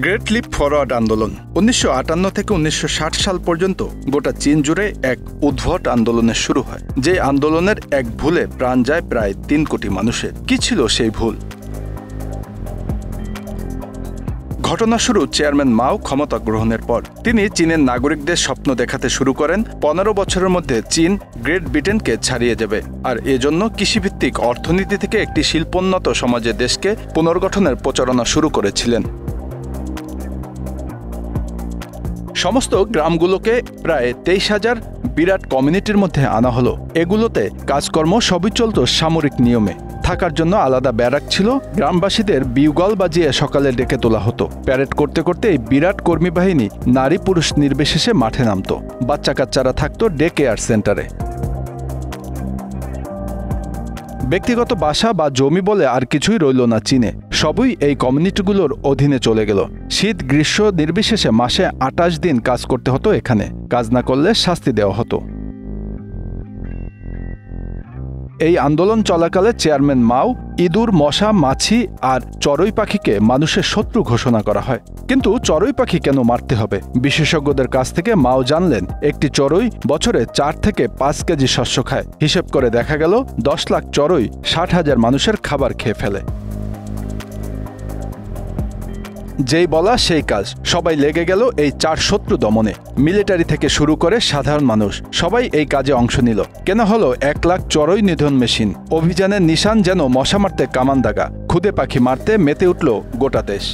Great lip forward আন্দোলন 1958 থেকে 1960 সাল পর্যন্ত গোটা চীন জুড়ে এক উদ্ভট আন্দোলনের শুরু হয়। যে আন্দোলনের এক ভুলে প্রাণ যায় প্রায় 3 কোটি মানুষের। কি ছিল সেই ভুল? ঘটনা শুরু চেয়ারম্যান মাও ক্ষমতা গ্রহণের পর। তিনি চীনের নাগরিকদের স্বপ্ন দেখাতে শুরু করেন 15 বছরের মধ্যে চীন গ্রেট ব্রিটেনকে ছাড়িয়ে যাবে, আর এজন্য কৃষিভিত্তিক অর্থনীতি থেকে একটি শিল্পোন্নত সমাজের দেশকে পুনর্গঠনের প্রচারণা শুরু করেছিলেন। সমস্ত গ্রামগুলোকে প্রায় 23,000 বিরাট কমিউনিটির মধ্যে আনা হলো। এগুলোতে কাজকর্ম সবই চলত সামরিক নিয়মে। থাকার জন্য আলাদা ব্যারাক ছিল। গ্রামবাসীদের বিউগল বাজিয়ে সকালে ডেকে তোলা হতো। প্যারেড করতে করতে এই বিরাট কর্মী বাহিনী নারী পুরুষ নির্বিশেষে মাঠে নামত। বাচ্চা কাচ্চারা থাকতো ডে কেয়ার সেন্টারে। ব্যক্তিগত বাসা বা জমি বলে আর কিছুই রইল না চীনে। সবই এই কমিউনিটিগুলোর অধীনে চলে গেল। শীত গ্রীষ্ম নির্বিশেষে মাসে 28 দিন কাজ করতে হতো এখানে। কাজ না করলে শাস্তি দেওয়া হতো। এই আন্দোলন চলাকালে চেয়ারম্যান মাও ইঁদুর, মশা, মাছি আর চড়ুই পাখিকে মানুষের শত্রু ঘোষণা করা হয়। কিন্তু চড়ুই পাখি কেন মারতে হবে? বিশেষজ্ঞদের কাছ থেকে মাও জানলেন একটি চড়ুই বছরে 4 থেকে 5 কেজি শস্য খায়। হিসেব করে দেখা গেল 10 লাখ চড়ুই 60,000 মানুষের খাবার খেয়ে ফেলে। যেই বলা সেই কাজ। সবাই লেগে গেল এই 4 শত্রু দমনে। মিলিটারি থেকে শুরু করে সাধারণ মানুষ সবাই এই কাজে অংশ নিল। কেন হলো 1 লাখ চড়ুই নিধন মেশিন। অভিযানের নিশান যেন মশা মারতে কামান দাগা। খুদে পাখি মারতে মেতে উঠল গোটা দেশ।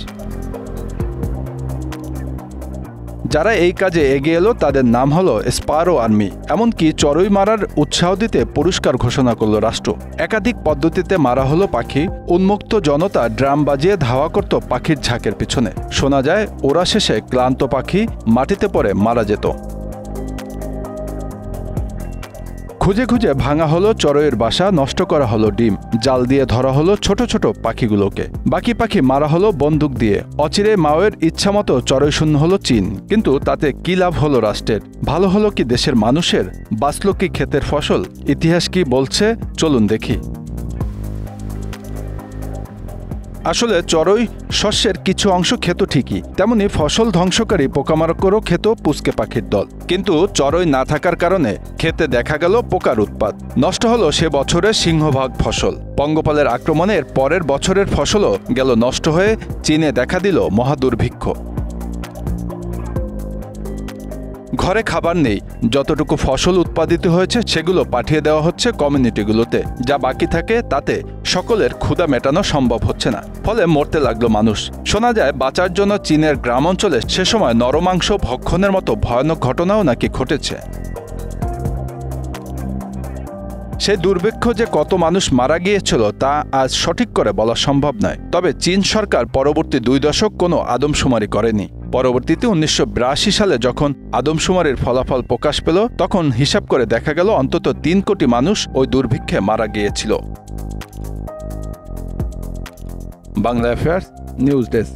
যারা এই কাজে এগিয়ে এলো তাদের নাম হলো স্পারো আর্মি। এমনকি চড়ুই মারার উৎসাহ দিতে পুরস্কার ঘোষণা করল রাষ্ট্র। একাধিক পদ্ধতিতে মারা হলো পাখি। উন্মুক্ত জনতা ড্রাম বাজিয়ে ধাওয়া করত পাখির ঝাঁকের পিছনে। শোনা যায় ওরা শেষে ক্লান্ত পাখি মাটিতে পড়ে মারা যেত। খুঁজে খুঁজে ভাঙা হলো চড়ুইয়ের বাসা, নষ্ট করা হলো ডিম, জাল দিয়ে ধরা হলো ছোট ছোট পাখিগুলোকে। বাকি পাখি মারা হলো বন্দুক দিয়ে। অচিরে মাওয়ের ইচ্ছামতো চড়ুই শূন্য হলো চীন। কিন্তু তাতে কি লাভ হলো রাষ্ট্রের? ভালো হলো কি দেশের মানুষের? বাঁচল কি ক্ষেতের ফসল? ইতিহাস কি বলছে চলুন দেখি। আসলে চড়ুই শস্যের কিছু অংশ খেত ঠিকই, তেমনি ফসল ধ্বংসকারী পোকামাকড়ও খেত পুচকে পাখির দল। কিন্তু চড়ুই না থাকার কারণে খেতে দেখা গেল পোকার উৎপাত। নষ্ট হলো সে বছরের সিংহভাগ ফসল। পঙ্গপালের আক্রমণের পরের বছরের ফসলও গেল নষ্ট হয়ে। চীনে দেখা দিল মহাদুর্ভিক্ষ। ঘরে খাবার নেই। যতটুকু ফসল উৎপাদিত হয়েছে সেগুলো পাঠিয়ে দেওয়া হচ্ছে কমিউনিটিগুলোতে। যা বাকি থাকে তাতে সকলের ক্ষুধা মেটানো সম্ভব হচ্ছে না। ফলে মরতে লাগলো মানুষ। শোনা যায় বাঁচার জন্য চীনের গ্রাম অঞ্চলে সে সময় নরমাংস ভক্ষণের মতো ভয়ানক ঘটনাও নাকি ঘটেছে। সেই দুর্ভিক্ষ যে কত মানুষ মারা গিয়েছিল তা আজ সঠিক করে বলা সম্ভব নয়। তবে চীন সরকার পরবর্তী 2 দশক কোনো আদমশুমারি করেনি। পরবর্তীতে 1982 সালে যখন আদমশুমারির ফলাফল প্রকাশ পেল তখন হিসাব করে দেখা গেল অন্তত 3 কোটি মানুষ ওই দুর্ভিক্ষে মারা গিয়েছিল। Bangla affairs news desk.